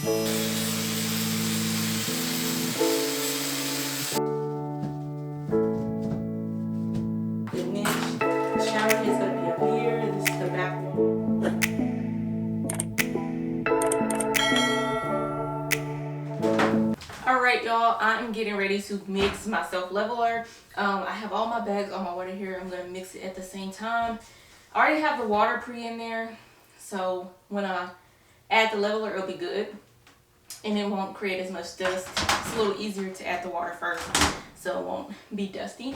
The niche shower is going to be up here. This is the back wall. Alright y'all, I'm getting ready to mix my self leveler. I have all my bags on my water here. I'm going to mix it at the same time. I already have the water pre in there, so when I add the leveler it'll be good and it won't create as much dust. It's a little easier to add the water first so it won't be dusty.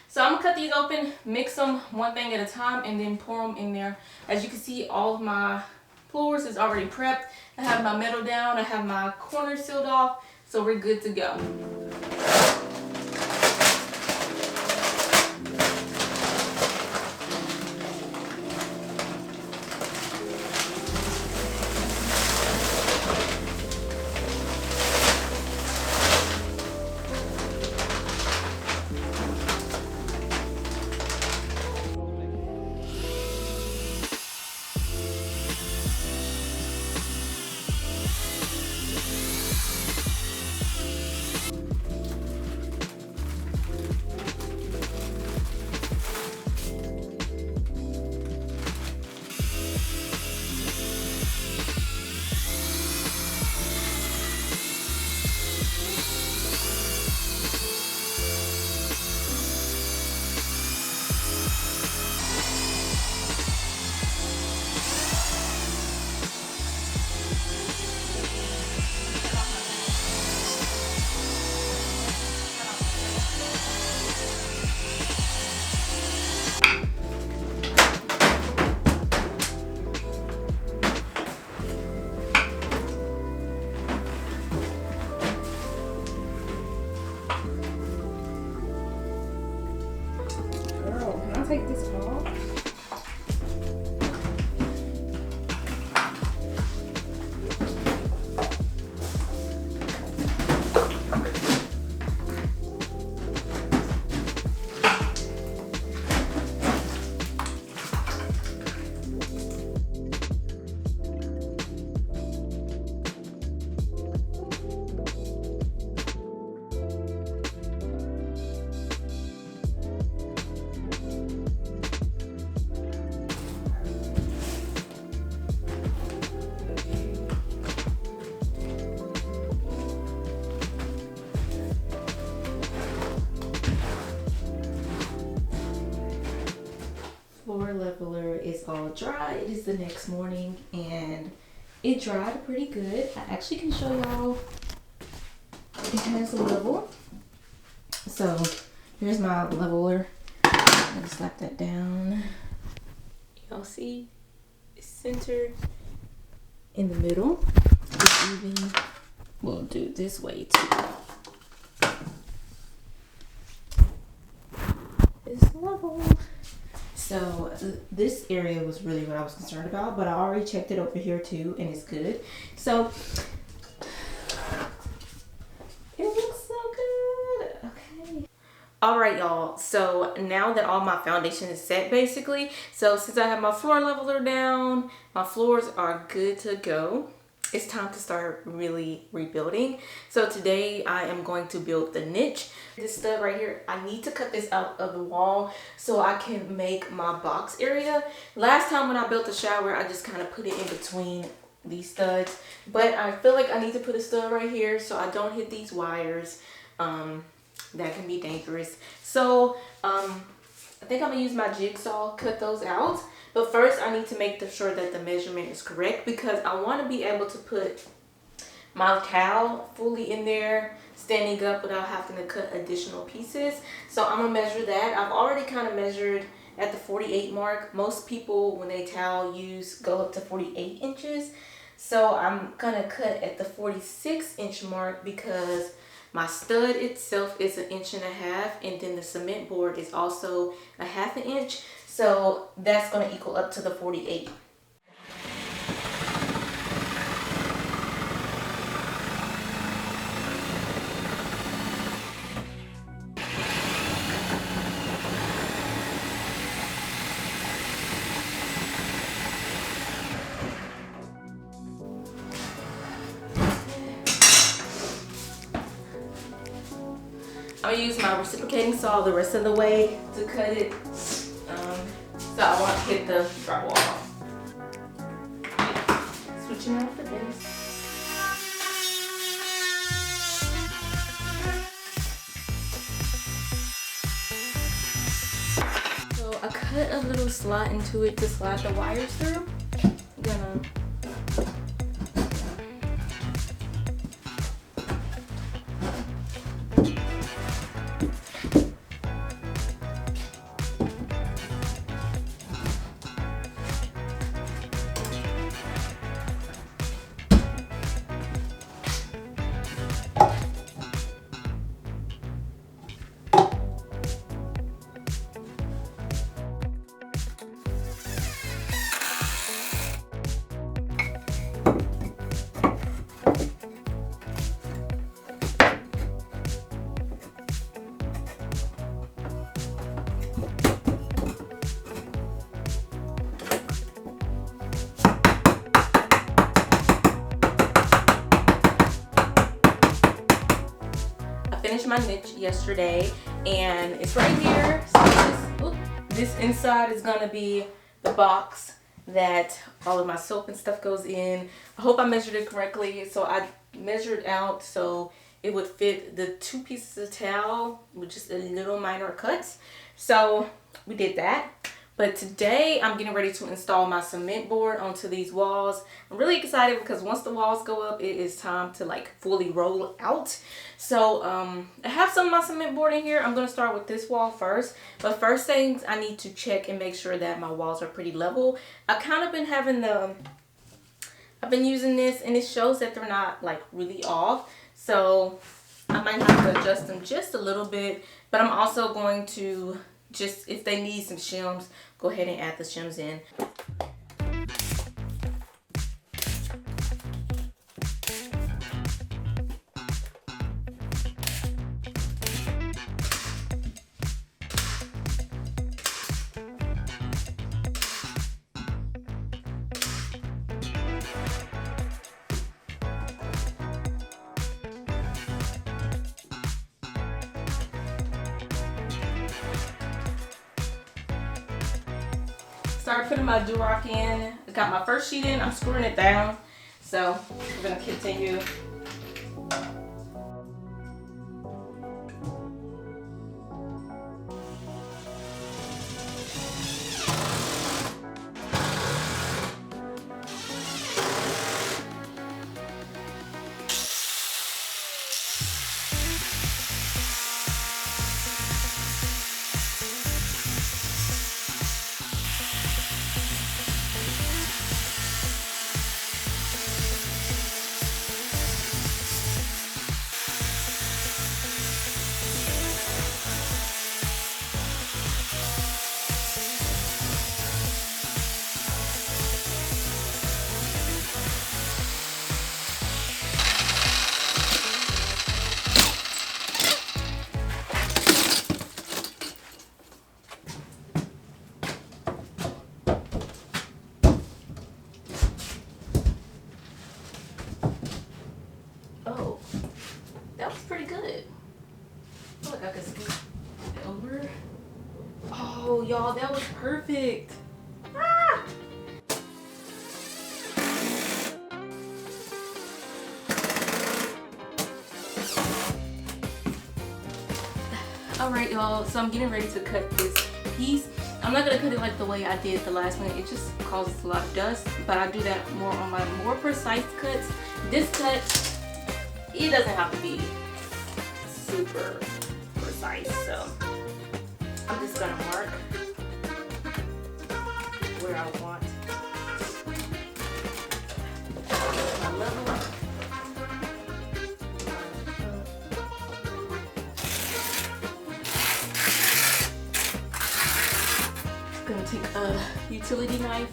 So I'm going to cut these open, mix them one thing at a time, and then pour them in there. As you can see, all of my floors is already prepped. I have my metal down, I have my corners sealed off, so we're good to go. Take this off. Floor leveler is all dry. It is the next morning and it dried pretty good. I actually can show y'all it has a level. So here's my leveler. I'm gonna slap that down. Y'all see it's centered in the middle. It's even. We'll do it this way too. It's level. So this area was really what I was concerned about, but I already checked it over here too and it's good. So it looks so good. Okay. All right, y'all. So now that all my foundation is set basically, so since I have my floor leveler down, my floors are good to go. It's time to start really rebuilding. So today I am going to build the niche. This stud right here, I need to cut this out of the wall so I can make my box area. Last time when I built the shower, I just kind of put it in between these studs, but I feel like I need to put a stud right here so I don't hit these wires. That can be dangerous. So I think I'm gonna use my jigsaw, cut those out. But first I need to make sure that the measurement is correct because I want to be able to put my towel fully in there, standing up without having to cut additional pieces. So I'm gonna measure that. I've already kind of measured at the 48 mark. Most people when they towel go up to 48 inches. So I'm gonna cut at the 46-inch mark because my stud itself is 1.5 inches, and then the cement board is also 1/2 inch. So that's going to equal up to the 48. I'll use my reciprocating saw the rest of the way to cut it. So I won't hit the drywall. Switching out for this. So I cut a little slot into it to slide the wires through. I'm gonna finished my niche yesterday and it's right here. So this inside is gonna be the box that all of my soap and stuff goes in. I hope I measured it correctly. So I measured out so it would fit the 2 pieces of towel with just a little minor cuts. So we did that. But today I'm getting ready to install my cement board onto these walls. I'm really excited because once the walls go up, it is time to like fully roll out. So I have some of my cement board in here. I'm going to start with this wall first. But first things, I need to check and make sure that my walls are pretty level. I've kind of been having I've been using this and it shows that they're not like really off. So I might have to adjust them just a little bit. But I'm also going to just, if they need some shims, go ahead and add the shims in. Started putting my Durock in. I got my first sheet in. I'm screwing it down. So we're gonna continue. Oh, that was pretty good. I feel like I could scoot it over. Oh, y'all, that was perfect. Ah! All right, y'all, so I'm getting ready to cut this piece. I'm not gonna cut it like the way I did the last one. It just causes a lot of dust, but I do that more on my more precise cuts. This cut, it doesn't have to be super precise, so I'm just gonna mark where I want my level. Gonna take a utility knife.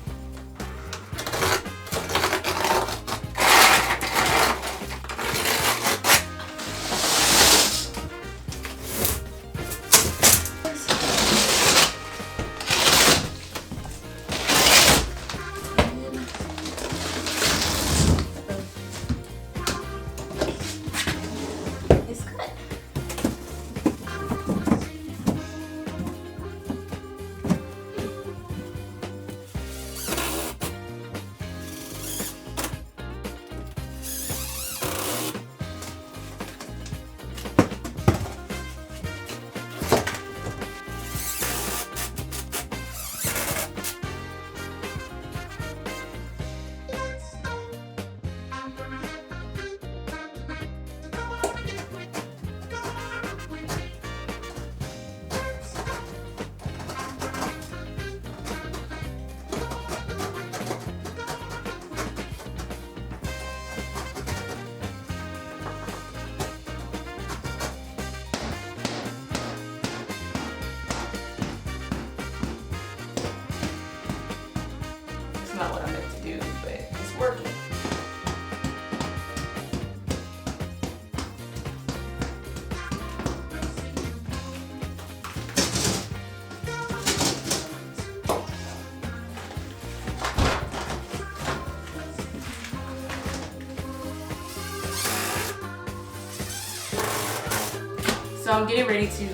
So I'm getting ready to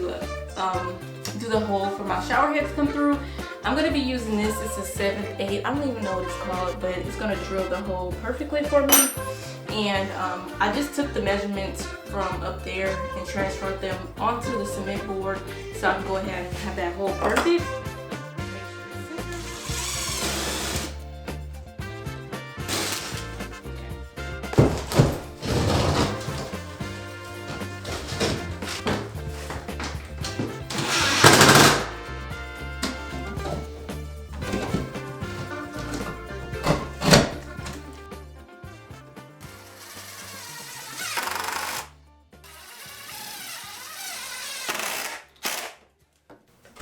do the hole for my shower head to come through. I'm gonna be using this. It's a 7/8. I don't even know what it's called, but it's gonna drill the hole perfectly for me. And I just took the measurements from up there and transferred them onto the cement board, so I can go ahead and have that hole perfect.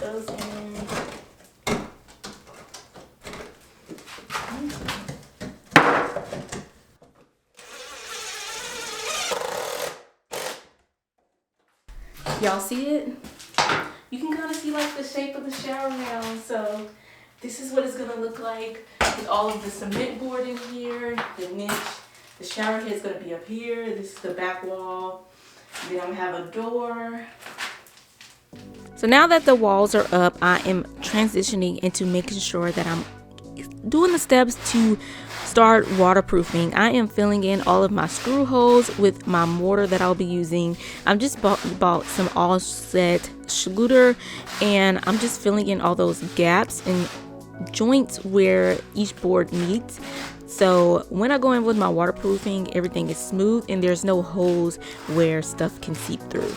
Those in. Y'all see it? You can kind of see like the shape of the shower now. So this is what it's gonna look like with all of the cement board in here, the niche. The shower head's gonna be up here. This is the back wall. Then I'm gonna have a door. So now that the walls are up, I am transitioning into making sure that I'm doing the steps to start waterproofing. I am filling in all of my screw holes with my mortar that I'll be using. I've just bought some all-set Schluter, and I'm just filling in all those gaps and joints where each board meets. So when I go in with my waterproofing, everything is smooth and there's no holes where stuff can seep through.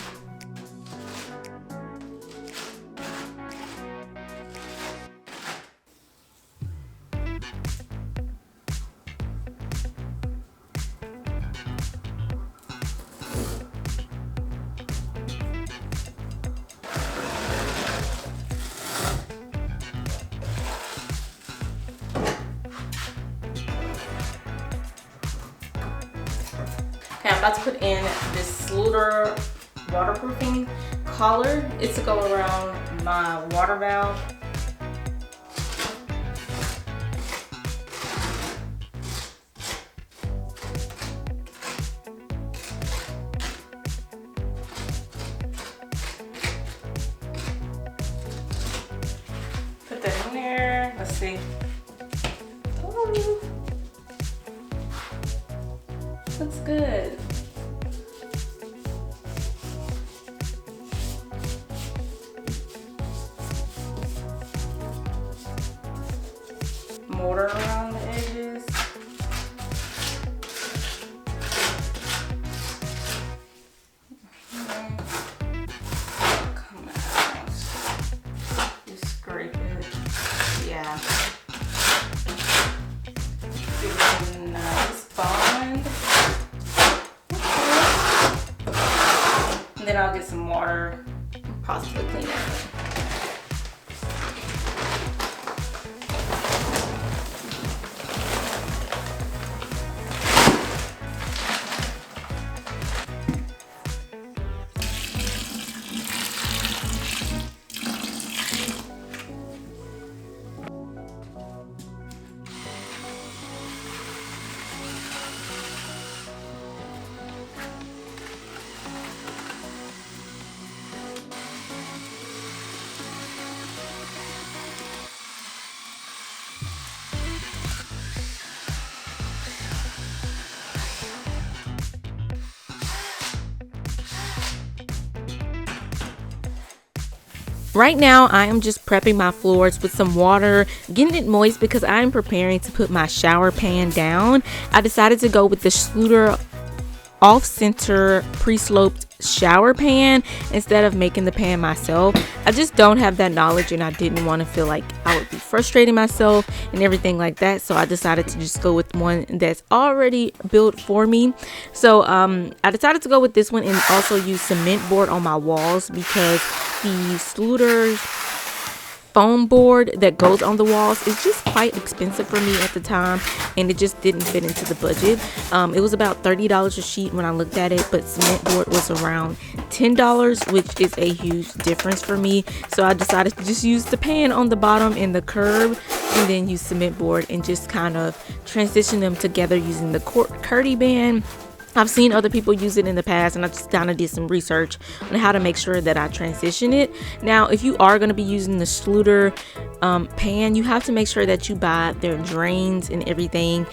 Okay, I'm about to put in this Schluter waterproofing collar. It's to go around my water valve. Put that in there. Let's see. Ooh. Looks good. Mortar around the edges. Come out. Just scrape it. Yeah. Give it a nice bond. And then I'll get some water, possibly clean it up. Right now, I am just prepping my floors with some water, getting it moist because I'm preparing to put my shower pan down. I decided to go with the Schluter off-center pre-sloped shower pan instead of making the pan myself. I just don't have that knowledge and I didn't want to feel like I would be frustrating myself and everything like that, so I decided to just go with one that's already built for me. So I decided to go with this one and also use cement board on my walls because the Schluter foam board that goes on the walls is just quite expensive for me at the time, and it just didn't fit into the budget. It was about $30 a sheet when I looked at it, but cement board was around $10, which is a huge difference for me. So I decided to just use the pan on the bottom and the curb, and then use cement board and just kind of transition them together using the curdy band I've seen other people use it in the past, and I just kind of did some research on how to make sure that I transition it. Now, if you are going to be using the Schluter pan, you have to make sure that you buy their drains and everything.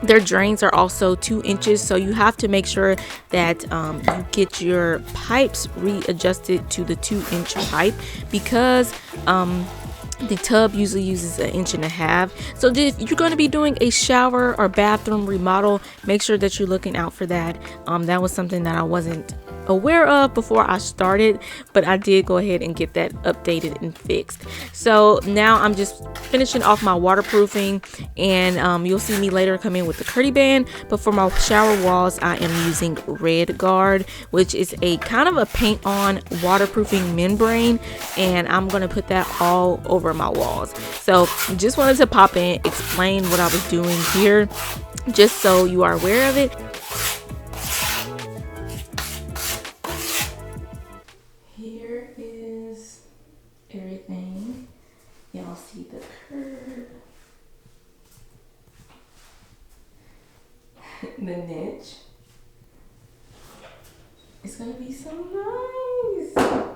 Their drains are also 2 inches, so you have to make sure that you get your pipes readjusted to the 2-inch pipe, because the tub usually uses 1.5 inches. So if you're going to be doing a shower or bathroom remodel, make sure that you're looking out for that. That was something that I wasn't aware of before I started, but I did go ahead and get that updated and fixed. So now I'm just finishing off my waterproofing, and you'll see me later come in with the curdy band. But for my shower walls, I am using Red Guard, which is a kind of a paint on waterproofing membrane, and I'm going to put that all over my walls. So just wanted to pop in, explain what I was doing here, just so you are aware of it. Here is everything. Y'all see the curb, the niche. It's gonna be so nice.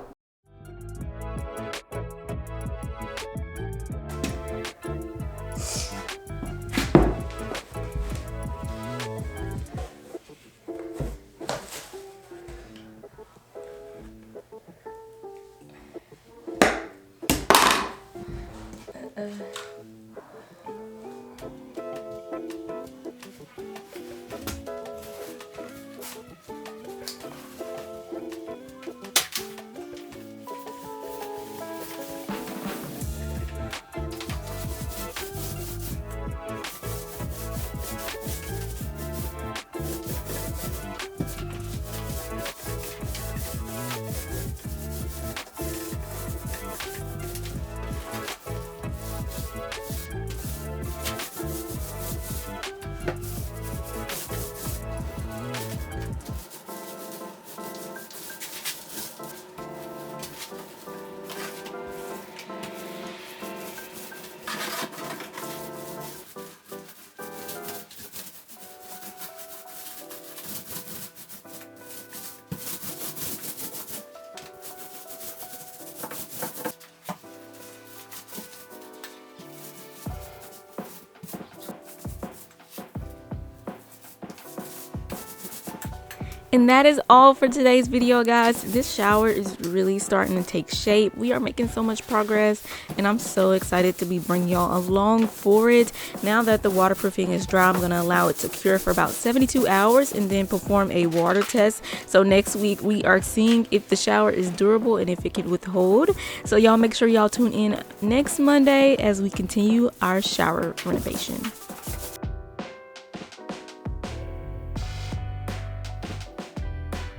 And that is all for today's video, guys. This shower is really starting to take shape. We are making so much progress, and I'm so excited to be bringing y'all along for it. Now that the waterproofing is dry, I'm going to allow it to cure for about 72 hours and then perform a water test. So next week we are seeing if the shower is durable and if it can withhold. So y'all make sure y'all tune in next Monday as we continue our shower renovation.